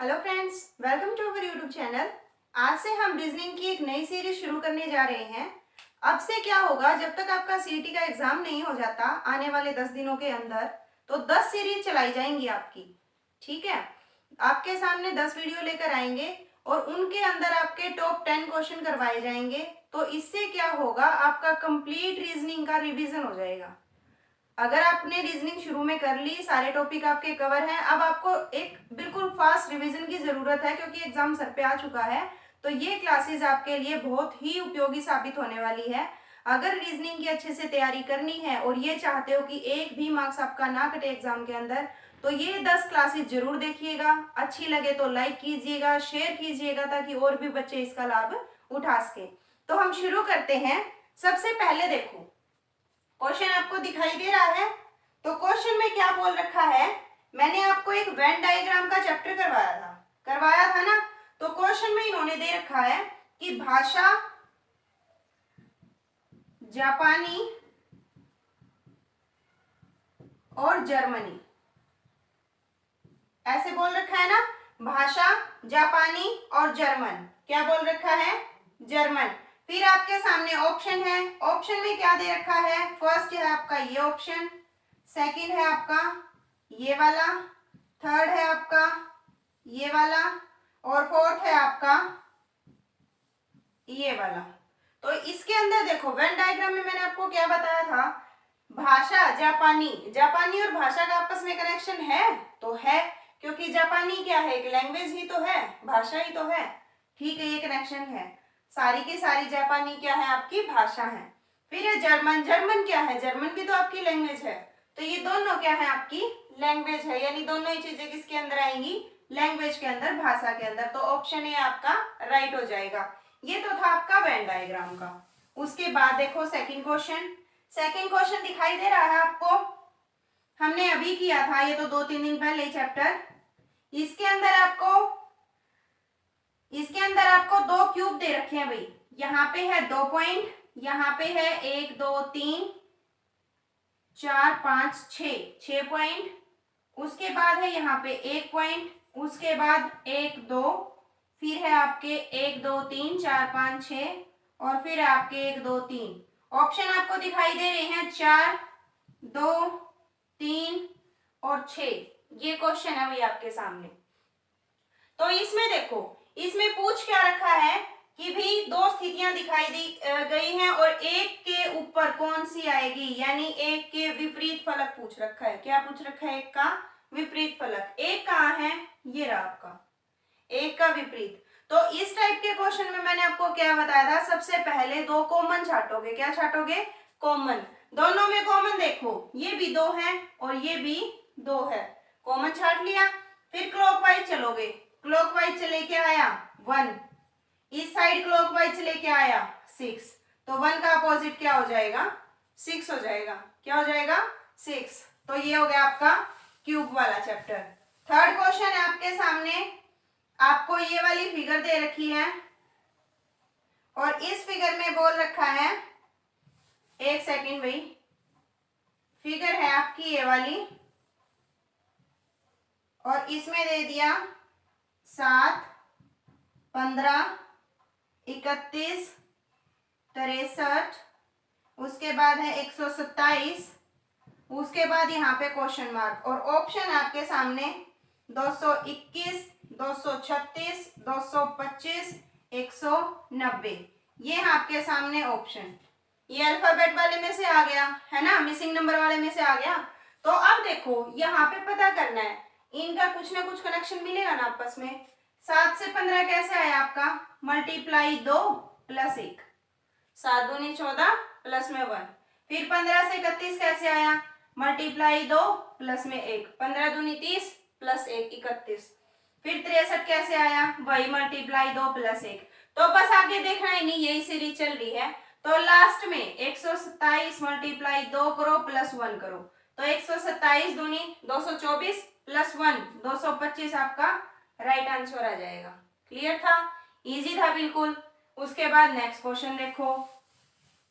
Hello friends, welcome to our YouTube channel. आज से हम रीजनिंग की एक नई सीरीज शुरू करने जा रहे हैं। अब से क्या होगा, जब तक आपका सीईटी का एग्जाम नहीं हो जाता आने वाले 10 दिनों के अंदर, तो 10 सीरीज चलाई जाएंगी आपकी। ठीक है, आपके सामने 10 वीडियो लेकर आएंगे और उनके अंदर आपके टॉप 10 क्वेश्चन करवाए जाएंगे। तो इससे क्या होगा, आपका कंप्लीट रीजनिंग का रिवीजन हो जाएगा। अगर आपने रीजनिंग शुरू में कर ली, सारे टॉपिक आपके कवर हैं, अब आपको एक बिल्कुल फास्ट रिवीजन की जरूरत है क्योंकि एग्जाम सर पे आ चुका है। तो ये क्लासेस आपके लिए बहुत ही उपयोगी साबित होने वाली है। अगर रीजनिंग की अच्छे से तैयारी करनी है और ये चाहते हो कि एक भी मार्क्स आपका ना कटे एग्जाम के अंदर, तो ये 10 क्लासेस जरूर देखिएगा। अच्छी लगे तो लाइक कीजिएगा, शेयर कीजिएगा ताकि और भी बच्चे इसका लाभ उठा सके। तो हम शुरू करते हैं। सबसे पहले देखो, क्वेश्चन आपको दिखाई दे रहा है। तो क्वेश्चन में क्या बोल रखा है, मैंने आपको एक वेन डायग्राम का चैप्टर करवाया था ना। तो क्वेश्चन में इन्होंने दे रखा है कि भाषा जापानी और जर्मनी, ऐसे बोल रखा है ना। भाषा जापानी और जर्मन, क्या बोल रखा है, जर्मन। फिर आपके सामने ऑप्शन है। ऑप्शन में क्या दे रखा है, फर्स्ट है आपका ये ऑप्शन, सेकंड है आपका ये वाला, थर्ड है आपका ये वाला और फोर्थ है आपका ये वाला। तो इसके अंदर देखो, वेन डायग्राम में मैंने आपको क्या बताया था, भाषा जापानी और भाषा का आपस में कनेक्शन है तो है, क्योंकि जापानी क्या है, एक लैंग्वेज ही तो है, भाषा ही तो है। ठीक है, ये कनेक्शन है। सारी की सारी जापानी क्या है, आपकी भाषा है। फिर है जर्मन क्या है, जर्मन भी तो आपकी लैंग्वेज है। तो ये दोनों क्या है, आपकी लैंग्वेज है, यानी दोनों ही चीजें किसके अंदर आएंगी, लैंग्वेज के अंदर, भाषा के अंदर। तो ऑप्शन ए आपका राइट हो जाएगा। ये तो था आपका वेन डायग्राम का। उसके बाद देखो सेकंड क्वेश्चन दिखाई दे रहा है आपको, हमने अभी किया था ये तो 2-3 दिन पहले चैप्टर। इसके अंदर आपको 2 क्यूब दे रखे हैं भाई। यहाँ पे है 2 पॉइंट, यहाँ पे है 1 2 3 4 5 6 पॉइंट। उसके बाद है यहाँ पे 1 पॉइंट, उसके बाद 1 2, फिर है आपके 1 2 3 4 5 6 और फिर आपके 1 2 3। ऑप्शन आपको दिखाई दे रहे हैं 4 2 3 और 6। ये क्वेश्चन है भाई आपके सामने। तो इसमें देखो, इसमें पूछ क्या रखा है कि भी 2 स्थितियां दिखाई दी गई हैं और एक के ऊपर कौन सी आएगी, यानी एक के विपरीत फलक पूछ रखा है। क्या पूछ रखा है, एक का विपरीत फलक। एक कहाँ है, ये रहा आपका एक का विपरीत। तो इस टाइप के क्वेश्चन में मैंने आपको क्या बताया था, सबसे पहले 2 कॉमन छाटोगे। क्या छाटोगे, कॉमन। दोनों में कॉमन देखो, ये भी 2 है और ये भी 2 है, कॉमन छाट लिया। फिर क्लॉकवाइज चलोगे, क्लॉकवाइज चले क्या आया 1, इस साइड क्लॉकवाइज चले क्या आया 6। तो 1 का अपोजिट क्या हो जाएगा, 6 हो जाएगा। क्या हो जाएगा, 6। तो ये हो गया आपका क्यूब वाला चैप्टर। थर्ड क्वेश्चन है आपके सामने, आपको ये वाली फिगर दे रखी है और इस फिगर में बोल रखा है, एक सेकंड भाई, फिगर है आपकी ये वाली और इसमें दे दिया 7 15 31 63, उसके बाद है 127, उसके बाद यहाँ पे क्वेश्चन मार्क और ऑप्शन आपके सामने 221 236 225 190। ये है आपके सामने ऑप्शन। ये अल्फाबेट वाले में से आ गया है ना, मिसिंग नंबर वाले में से आ गया। तो अब देखो यहाँ पे पता करना है, इनका कुछ ना कुछ कनेक्शन मिलेगा ना आपस में। 7 से 15 कैसे आया आपका, मल्टीप्लाई 2 प्लस 1, 7 दूनी 14 प्लस में 1। फिर 15 से 31 कैसे आया, मल्टीप्लाई 2 प्लस में 1, 15 दूनी 30 प्लस 1 31। फिर 63 कैसे आया, वही मल्टीप्लाई 2 प्लस 1। तो बस आगे देखना ही नहीं, यही सीरीज चल रही है। तो लास्ट में 127 मल्टीप्लाई 2 करो प्लस 1 करो, तो 127 दूनी 224 प्लस 1 225 आपका राइट आंसर आ जाएगा। क्लियर था, इजी था बिल्कुल। उसके बाद नेक्स्ट क्वेश्चन देखो।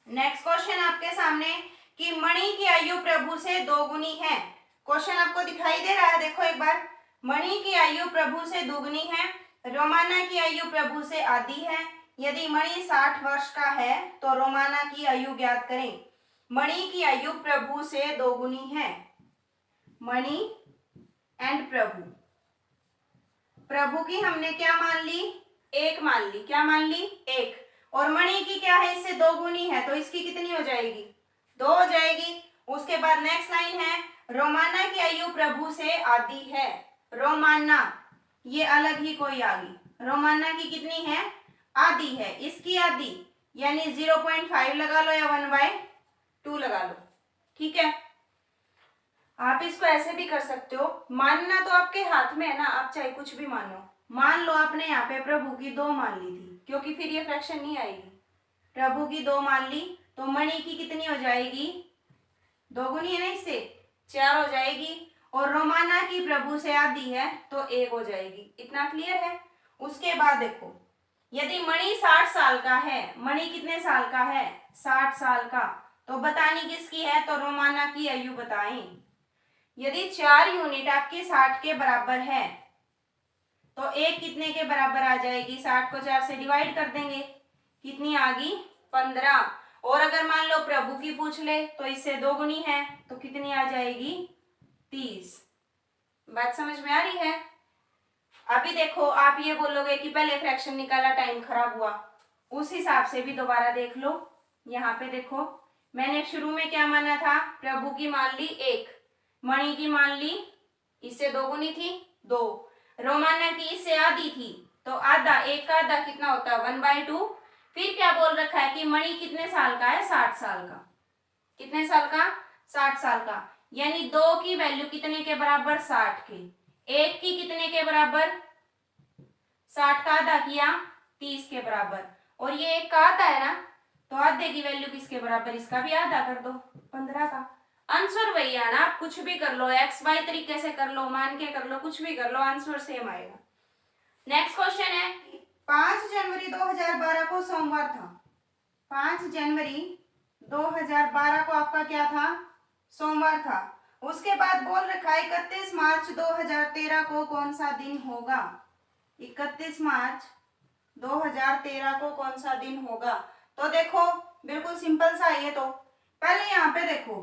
नेक्स्ट क्वेश्चन आपके सामने कि मणि की आयु प्रभु से 2 गुनी है। क्वेश्चन आपको दिखाई दे रहा है, देखो एक बार। मणि की आयु प्रभु से दुगनी है, रोमाना की आयु प्रभु से आधी है। यदि मणि 60 वर्ष का है तो रोमाना की आयु ज्ञात करें। मणि की आयु प्रभु से दोगुनी है। मणि एंड प्रभु, प्रभु की हमने क्या मान ली, 1 मान ली। क्या मान ली, 1। और मणि की क्या है, इससे दोगुनी है, तो इसकी कितनी हो जाएगी, 2 हो जाएगी। उसके बाद नेक्स्ट लाइन है, रोमाना की आयु प्रभु से आधी है। रोमाना ये अलग ही कोई आ गई, रोमाना की कितनी है, आधी है, इसकी आधी यानी 0.5 लगा लो या 1/2 लगा लो। ठीक है, आप इसको ऐसे भी कर सकते हो, मानना तो आपके हाथ में है ना, आप चाहे कुछ भी मानो। मान लो आपने यहाँ पे प्रभु की 2 मान ली थी, क्योंकि फिर ये फ्रैक्शन नहीं आएगी। प्रभु की 2 मान ली तो मणि की कितनी हो जाएगी, दोगुनी है ना, इससे 4 हो जाएगी। और रोमाना की प्रभु से आधी है तो 1 हो जाएगी। इतना क्लियर है। उसके बाद देखो, यदि मणि 60 साल का है, मणि कितने साल का है, 60 साल का, तो बतानी किसकी है, तो रोमाना की आयु बताएं। यदि 4 यूनिट आपके 60 के बराबर है तो 1 कितने के बराबर आ जाएगी, 60 को 4 से डिवाइड कर देंगे, कितनी आ गई, 15। और अगर मान लो प्रभु की पूछ ले तो इससे दोगुनी है तो कितनी आ जाएगी, 30। बात समझ में आ रही है। अभी देखो, आप ये बोलोगे कि पहले फ्रैक्शन निकाला, टाइम खराब हुआ, उस हिसाब से भी दोबारा देख लो। यहाँ पे देखो, मैंने शुरू में क्या माना था, प्रभु की मान ली 1, मणि की मान ली, इससे दोगुनी थी 2, रोमाना की इससे आधी थी तो आधा, 1 का आधा कितना होता है, 1/2। फिर क्या बोल रखा है कि मणि कितने साल का है, 60 साल का। कितने साल का, 60 साल का, यानी 2 की वैल्यू कितने के बराबर, 60 के। 1 की कितने के बराबर, 60 का आधा किया, 30 के बराबर। और ये 1 का आधा है ना, तो आधे की वैल्यू किसके बराबर, इसका भी आधा कर दो, 15 का। आंसर वही आना, आप कुछ भी कर लो, एक्स वाई तरीके से कर लो, मान के कर लो, कुछ भी कर लो, आंसर सेम आएगा। नेक्स्ट क्वेश्चन है, 5 जनवरी 2012 को सोमवार था। 5 जनवरी 2012 को आपका क्या था, सोमवार था। उसके बाद बोल रखा है 31 मार्च 2013 को कौन सा दिन होगा। 31 मार्च 2013 को कौन सा दिन होगा। तो देखो बिल्कुल सिंपल सा है ये। तो पहले यहाँ पे देखो,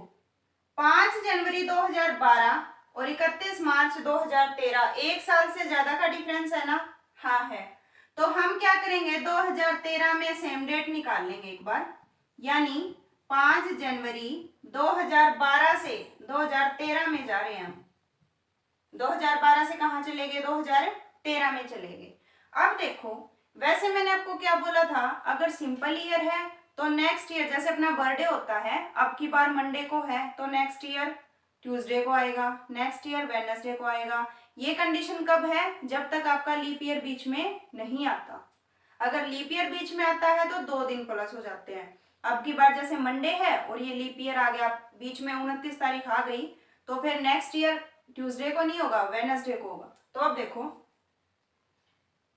5 जनवरी 2012 और 31 मार्च 2013, 1 साल से ज्यादा का डिफरेंस है ना, हाँ है। तो हम क्या करेंगे, 2013 में सेम डेट निकाल लेंगे एक बार, यानी 5 जनवरी 2012 से 2013 में जा रहे हैं हम, 2012 से कहाँ चले गए, 2013 में चले गए। अब देखो, वैसे मैंने आपको क्या बोला था, अगर सिंपल ईयर है तो नेक्स्ट ईयर, जैसे अपना बर्थडे होता है, अब की बार मंडे को है तो नेक्स्ट ईयर ट्यूसडे को आएगा, नेक्स्ट ईयर वेडनेसडे को आएगा। ये कंडीशन कब है, जब तक आपका लीप ईयर बीच में नहीं आता। अगर लीप ईयर बीच में आता है तो 2 दिन प्लस हो जाते हैं। अब की बार जैसे मंडे है और ये लीप ईयर आ गया, बीच में 29 तारीख आ गई, तो फिर नेक्स्ट ईयर ट्यूसडे को नहीं होगा, वेडनेसडे को होगा। तो अब देखो,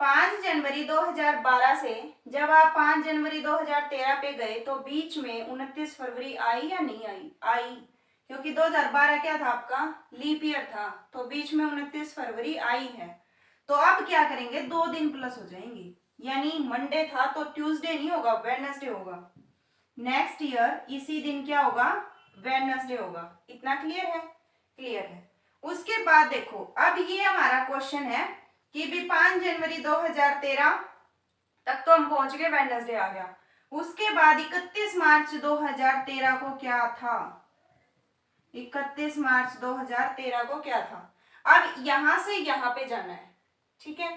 5 जनवरी 2012 से जब आप 5 जनवरी 2013 पे गए तो बीच में 29 फरवरी आई या नहीं आई, आई, क्योंकि 2012 क्या था आपका, लीप ईयर था, तो बीच में 29 फरवरी आई है। तो अब क्या करेंगे, 2 दिन प्लस हो जाएंगे, यानी मंडे था तो ट्यूसडे नहीं होगा, वेडनेसडे होगा। नेक्स्ट ईयर इसी दिन क्या होगा, वेडनेसडे होगा। इतना क्लियर है, क्लियर है। उसके बाद देखो, अब ये हमारा क्वेश्चन है कि भी 5 जनवरी 2013 तक तो हम पहुंच गए, वेडनेसडे आ गया। उसके बाद 31 मार्च 2013 को क्या था, 31 मार्च 2013 को क्या था। अब यहां से यहां पे जाना है, ठीक है।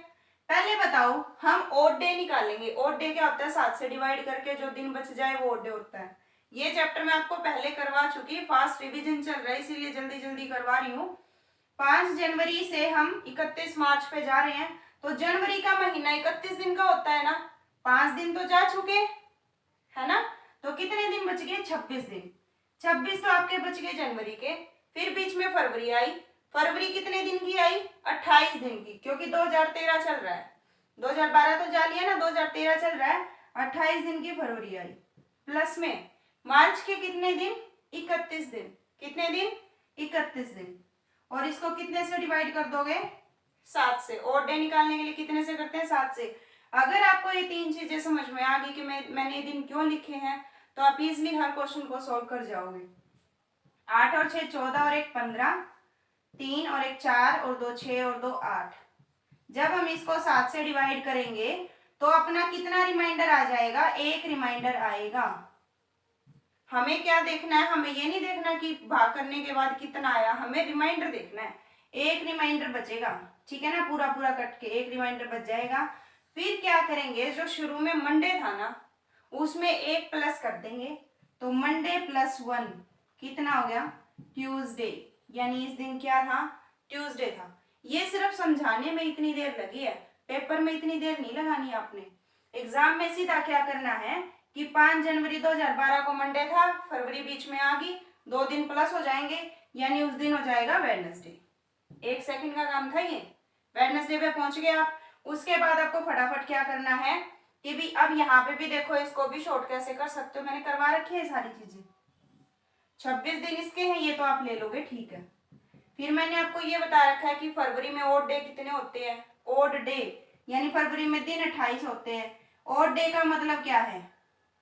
पहले बताओ, हम ओड डे निकालेंगे। ओड डे क्या होता है, 7 से डिवाइड करके जो दिन बच जाए वो ओड डे होता है। ये चैप्टर मैं आपको पहले करवा चुकी, फास्ट रिवीजन चल रहा है इसीलिए जल्दी जल्दी करवा रही हूँ। 5 जनवरी से हम 31 मार्च पे जा रहे हैं, तो जनवरी का महीना 31 दिन का होता है ना, 5 दिन तो जा चुके है ना, तो कितने दिन बच गए, 26 दिन। 26 तो आपके बच गए जनवरी के। फिर बीच में फरवरी आई, फरवरी कितने दिन की आई, 28 दिन की, क्योंकि 2013 चल रहा है, 2012 तो जा लिया ना, 2013 चल रहा है, 28 दिन की फरवरी आई। प्लस में मार्च के कितने दिन, 31 दिन। कितने दिन, 31 दिन। और इसको कितने से डिवाइड कर दोगे, 7 से। ऑड डे निकालने के लिए कितने से करते हैं? 7 से। अगर आपको ये 3 चीजें समझ में आ गई कि मैंने ये दिन क्यों लिखे हैं, तो आप इजिली हर क्वेश्चन को सॉल्व कर जाओगे। 8 और 6 14 और 1 15, 3 और 1 4 और 2 6 और 2 8। जब हम इसको 7 से डिवाइड करेंगे तो अपना कितना रिमाइंडर आ जाएगा? 1 रिमाइंडर आएगा। हमें क्या देखना है? हमें ये नहीं देखना कि भाग करने के बाद कितना आया, हमें रिमाइंडर देखना है। 1 रिमाइंडर बचेगा, ठीक है ना, पूरा पूरा कट के 1 रिमाइंडर बच जाएगा। फिर क्या करेंगे, जो शुरू में मंडे था ना उसमें 1 प्लस कर देंगे, तो मंडे प्लस 1 कितना हो गया? ट्यूसडे। यानी इस दिन क्या था? ट्यूसडे था। ये सिर्फ समझाने में इतनी देर लगी है, पेपर में इतनी देर नहीं लगानी आपने। एग्जाम में सीधा क्या करना है कि 5 जनवरी 2012 को मंडे था, फरवरी बीच में आ गई, 2 दिन प्लस हो जाएंगे, यानी उस दिन हो जाएगा वेडनेसडे। 1 सेकंड का काम था ये। वेडनेसडे पे पहुंच गए आप। उसके बाद आपको फटाफट क्या करना है कि भी अब यहाँ पे भी देखो, इसको भी शॉर्ट कैसे कर सकते हो, मैंने करवा रखी है सारी चीजें। 26 दिन इसके हैं, ये तो आप ले लोगे, ठीक है। फिर मैंने आपको ये बता रखा है कि फरवरी में ऑड डे कितने होते हैं? ऑड डे यानी फरवरी में दिन 28 होते हैं। ऑड डे का मतलब क्या है?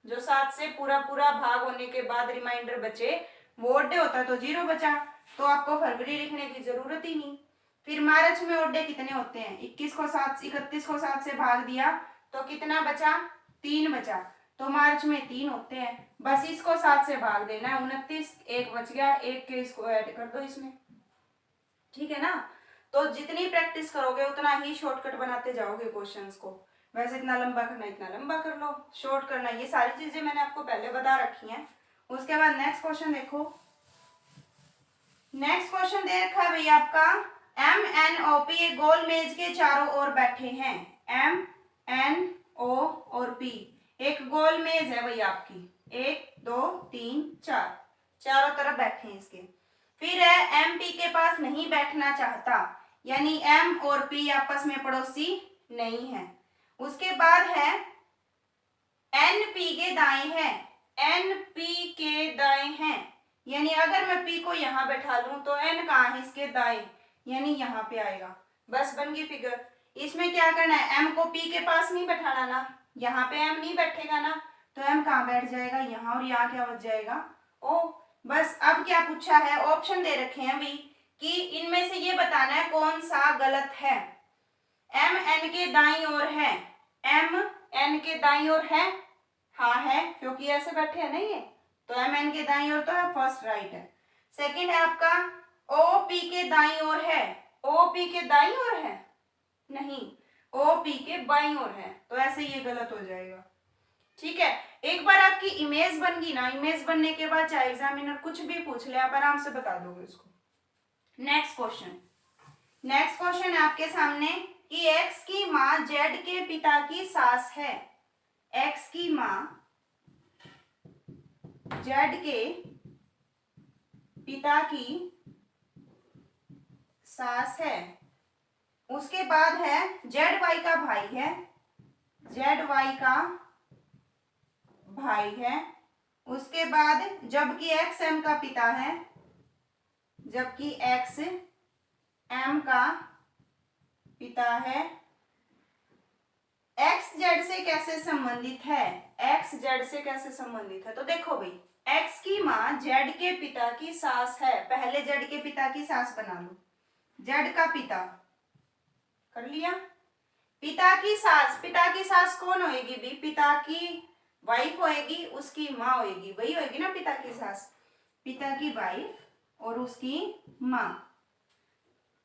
जो 7 से पूरा पूरा भाग होने के बाद रिमाइंडर बचे वो ऑड डे होता है, तो 0 बचा, तो आपको फरवरी लिखने की जरूरत ही नहीं। फिर मार्च में ऑड डे कितने होते हैं? 31 को 7 से भाग दिया तो कितना बचा? 3 बचा, तो मार्च में 3 होते हैं। बस इसको 7 से भाग देना है, 29, 1 बच गया, 1 के इसको ऐड कर दो इसमें, ठीक है ना। तो जितनी प्रैक्टिस करोगे उतना ही शॉर्टकट बनाते जाओगे क्वेश्चंस को। वैसे इतना लंबा करना इतना लंबा कर लो, शॉर्ट करना, ये सारी चीजें मैंने आपको पहले बता रखी हैं। उसके बाद नेक्स्ट क्वेश्चन देखो। नेक्स्ट क्वेश्चन दे रखा है भैया आपका, MNOP एक गोल मेज के चारों ओर बैठे हैं। MNO और P एक गोल मेज है भैया आपकी, 1 2 3 4, चारों तरफ बैठे हैं इसके। फिर है MP के पास नहीं बैठना चाहता, यानी M और P आपस में पड़ोसी नहीं है। उसके बाद है NP के दाएं हैं, NP के दाएं हैं, यानी अगर मैं P को यहां बैठा लूं तो N कहां है? इसके दाएं, यानी यहां पे आएगा। बस बन गई फिगर। इसमें क्या करना है? M को P के पास नहीं बैठाना ना, यहाँ पे M नहीं बैठेगा ना, तो M कहाँ बैठ जाएगा? यहाँ, और यहाँ क्या बच जाएगा? O। बस अब क्या पूछा है? ऑप्शन दे रखे हैं भाई कि इनमें से ये बताना है कौन सा गलत है। M N के दाईं ओर है, M N के दाईं ओर है, हाँ है, क्योंकि ऐसे बैठे हैं ना ये, तो M N के दाईं ओर तो है, फर्स्ट राइट है। सेकंड है आपका O P के दाईं ओर है, O P के दाईं ओर है, नहीं, O P के बाईं ओर है, तो ऐसे ये गलत हो जाएगा, ठीक है। एक बार आपकी इमेज बन गई ना, इमेज बनने के बाद चाहे एग्जामिनर कुछ भी पूछ ले आप आराम से बता दोगे उसको। नेक्स्ट क्वेश्चन है आपके सामने कि X की माँ Z के पिता की सास है। X की माँ Z के पिता की सास है। उसके बाद है ZY का भाई है, ZY का भाई है। उसके बाद जबकि XM का पिता है, जबकि XM का पिता है। XZ से कैसे संबंधित है? XZ से कैसे संबंधित है? तो देखो भाई, X की माँ Z के पिता की सास है, पहले Z के पिता की सास बना लो, Z का पिता कर लिया। पिता की सास कौन होएगी भी? पिता की वाइफ होएगी, उसकी माँ होएगी, वही होएगी ना पिता की सास, पिता की वाइफ और उसकी माँ।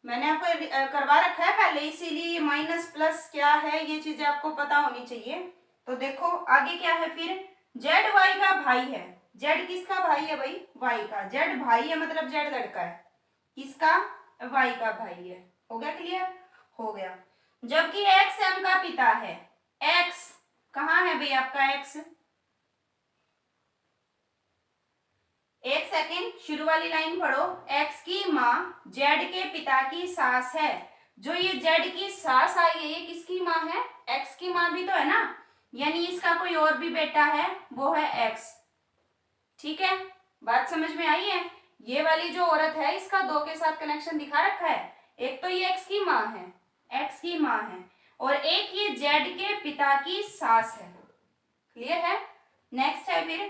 मैंने आपको करवा रखा है पहले, इसीलिए माइनस प्लस क्या है ये चीजें आपको पता होनी चाहिए। तो देखो आगे क्या है फिर, ZY का भाई है। Z किसका भाई है भाई? Y का। Z भाई है मतलब Z लड़का है, किसका? Y का भाई है। हो गया क्लियर? हो गया। जबकि XM का पिता है, X कहाँ है भाई आपका? X, एक सेकेंड, शुरू वाली लाइन पढ़ो। X की माँ Z के पिता की सास है। जो ये Z की सास आई है ये किसकी माँ है? X की माँ भी तो है ना, यानी इसका कोई और भी बेटा है, वो है X, ठीक है। बात समझ में आई है? ये वाली जो औरत है इसका 2 के साथ कनेक्शन दिखा रखा है, एक तो ये X की माँ है की माँ है और एक ये जेड के पिता की सास है। क्लियर है। नेक्स्ट है फिर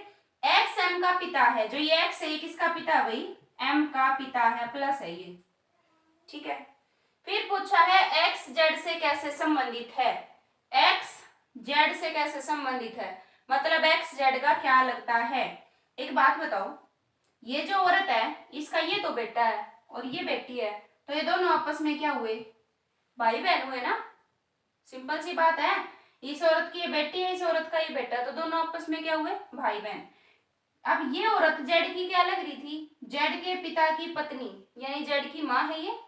एक्स एम का पिता है, जो ये एक्स है ये किसका पिता है भाई, एम का पिता है, प्लस है ये, ठीक है। फिर पूछा है एक्स जेड से कैसे संबंधित है, एक्स जेड से कैसे संबंधित है, मतलब एक्स जेड का क्या लगता है। एक बात बताओ, ये जो औरत है इसका ये तो बेटा है और ये बेटी है, तो ये दोनों आपस में क्या हुए, भाई बहन हुए ना, सिंपल सी बात है। इस औरत की ये बेटी है, इस औरत का ये बेटा, तो दोनों आपस में क्या हुए, भाई बहन। अब ये औरत जेड की क्या लग रही थी, जेड के पिता की पत्नी, यानी जेड की माँ है ये,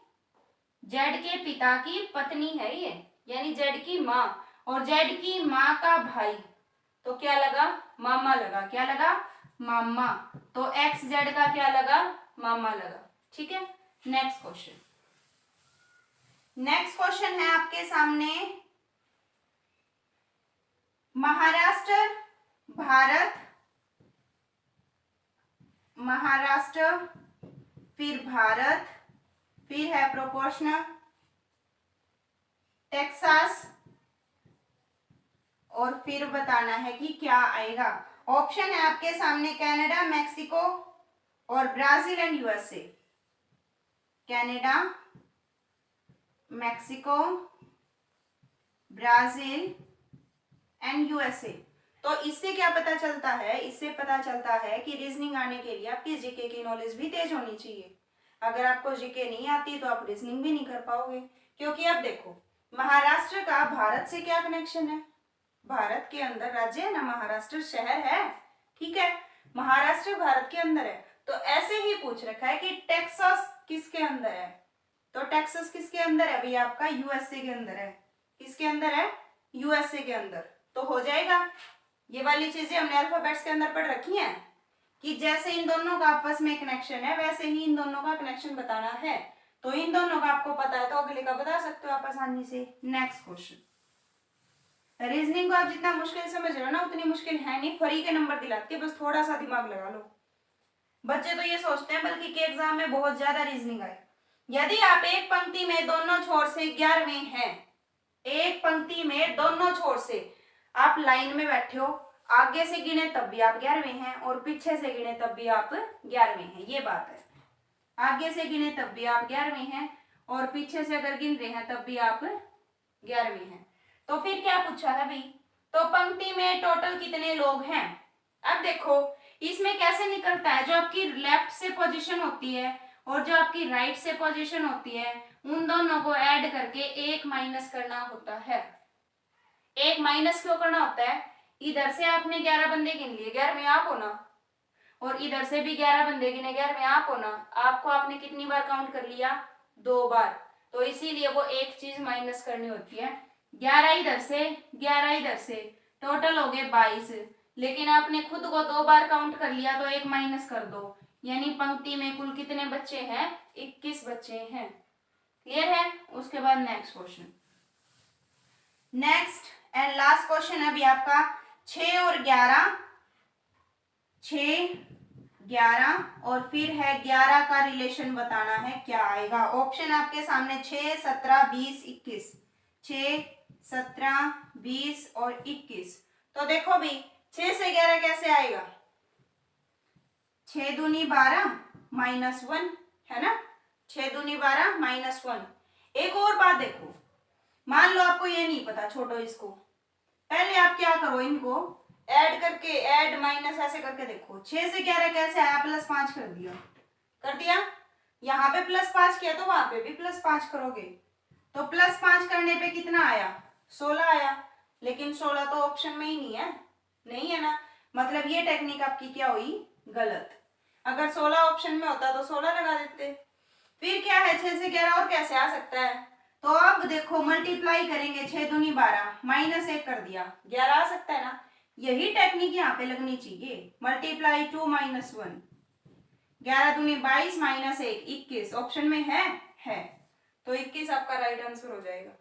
जेड के पिता की पत्नी है ये, यानी जेड की माँ, और जेड की माँ का भाई, तो क्या लगा, मामा लगा, क्या लगा, मामा। तो एक्स जेड का क्या लगा, मामा लगा, ठीक है। नेक्स्ट क्वेश्चन, नेक्स्ट क्वेश्चन है आपके सामने, महाराष्ट्र भारत, महाराष्ट्र फिर भारत, फिर है प्रोपोर्शनल, टेक्सास, और फिर बताना है कि क्या आएगा। ऑप्शन है आपके सामने कनाडा, मैक्सिको और Brazil and USA. Canada, Mexico, Brazil and USA. तो इससे क्या पता चलता है, इससे पता चलता है कि रीजनिंग आने के लिए आपकी जीके की नॉलेज भी तेज होनी चाहिए। अगर आपको जीके नहीं आती तो आप रीजनिंग भी नहीं कर पाओगे, क्योंकि अब देखो महाराष्ट्र का भारत से क्या कनेक्शन है, भारत के अंदर राज्य है ना, महाराष्ट्र शहर है, ठीक है, महाराष्ट्र भारत के अंदर है। तो ऐसे ही पूछ रखा है कि टेक्सास किसके अंदर है, तो टेक्सास किसके अंदर है भैया, आपका यूएसए के अंदर है। किसके अंदर है, यूएसए के अंदर। तो हो जाएगा, ये वाली चीजें हमने अल्फाबेट्स के अंदर पढ़ रखी हैं कि जैसे इन दोनों का आपस में कनेक्शन है वैसे ही इन दोनों का कनेक्शन बताना है। तो इन दोनों का आपको पता है तो अगले का बता सकते हो आप आसानी से। नेक्स्ट क्वेश्चन, रीजनिंग को आप जितना मुश्किल समझ रहे हो ना उतनी मुश्किल है नहीं, फ्री के नंबर दिलाती है, बस थोड़ा सा दिमाग लगा लो। बच्चे तो ये सोचते हैं बल्कि के एग्जाम में बहुत ज्यादा रीजनिंग आए। यदि आप एक पंक्ति में दोनों छोर से 11वें हैं, एक पंक्ति में दोनों छोर से आप लाइन में बैठे हो, आगे से गिने तब भी आप 11वें हैं और पीछे से गिने तब भी आप 11वें हैं, ये बात है। आगे से गिने तब भी आप 11वें हैं और पीछे से अगर गिन रहे हैं तब भी आप 11वें हैं। तो फिर क्या पूछा है भाई, तो पंक्ति में टोटल कितने लोग हैं। अब देखो इसमें कैसे निकलता है, जो आपकी लेफ्ट से पोजीशन होती है और जो आपकी राइट से पोजीशन होती है उन दोनों को ऐड करके एक माइनस करना होता है। एक माइनस क्यों करना होता है, इधर से आपने 11 बंदे गिन लिए, 11वें आप हो ना, और इधर से भी 11 बंदे गिने, 11वें आप हो ना। आपको आपने कितनी बार काउंट कर लिया, 2 बार, तो इसीलिए वो एक चीज माइनस करनी होती है। 11 इधर से 11 इधर से, टोटल हो गए 22, लेकिन आपने खुद को 2 बार काउंट कर लिया तो एक माइनस कर दो, यानी पंक्ति में कुल कितने बच्चे हैं, 21 बच्चे हैं। क्लियर है। उसके बाद next question, next and last question अभी आपका 6 और 11, 6 11 और फिर है 11 का रिलेशन बताना है, क्या आएगा। ऑप्शन आपके सामने 6 17 20 21, 6 17 20 और 21। तो देखो भी 6 से 11 कैसे आएगा, 6 दूनी 12 -1 है ना, 6 दूनी 12 -1। एक और बात देखो, मान लो आपको ये नहीं पता, छोड़ो इसको, पहले आप क्या करो, इनको ऐड करके ऐड माइनस ऐसे करके देखो, 6 से 11 कैसे आया, +5 कर दिया, कर दिया, यहाँ पे +5 किया तो वहां पे भी +5 करोगे, तो +5 करने पे कितना आया, 16 आया, लेकिन 16 तो ऑप्शन में ही नहीं है, नहीं है ना, मतलब ये टेक्निक आपकी क्या हुई, गलत। अगर 16 ऑप्शन में होता तो 16 लगा देते। फिर क्या है, 6 से 11 और कैसे आ सकता है, तो अब देखो मल्टीप्लाई करेंगे, 6 दूनी 12 -1 कर दिया, 11 आ सकता है ना। यही टेक्निक यहाँ पे लगनी चाहिए, मल्टीप्लाई 2 -1, 11 दूनी 22 -1 21, ऑप्शन में है, तो 21 आपका राइट आंसर हो जाएगा।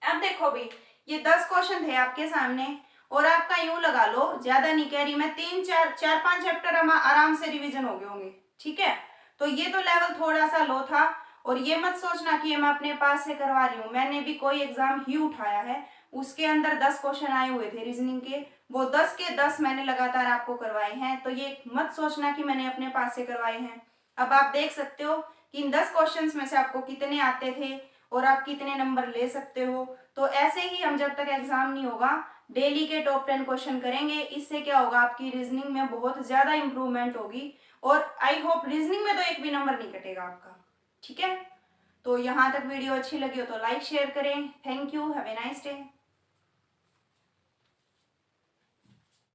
अब देखो भाई ये 10 क्वेश्चन थे आपके सामने और आपका यूं लगा लो, ज्यादा नहीं कह रही मैं, 4-5 चैप्टर आराम से रिवीजन हो गए होंगे, ठीक है। तो ये तो लेवल थोड़ा सा लो था और ये मत सोचना कि ये मैं अपने पास से करवा रही हूँ, मैंने भी कोई एग्जाम ही उठाया है, उसके अंदर 10 क्वेश्चन आए हुए थे रीजनिंग के, वो 10 के 10 मैंने लगातार आपको करवाए हैं। तो ये मत सोचना कि मैंने अपने पास से करवाए हैं। अब आप देख सकते हो कि इन 10 क्वेश्चंस में से आपको कितने आते थे और आप कितने नंबर ले सकते हो। तो ऐसे ही हम जब तक एग्जाम नहीं होगा डेली के टॉप 10 क्वेश्चन करेंगे। इससे क्या होगा, आपकी रीजनिंग में बहुत ज्यादा इंप्रूवमेंट होगी और आई होप रीजनिंग में तो एक भी नंबर नहीं कटेगा आपका। ठीक है, तो यहाँ तक वीडियो अच्छी लगी हो तो लाइक शेयर करें। Thank you, have a nice day.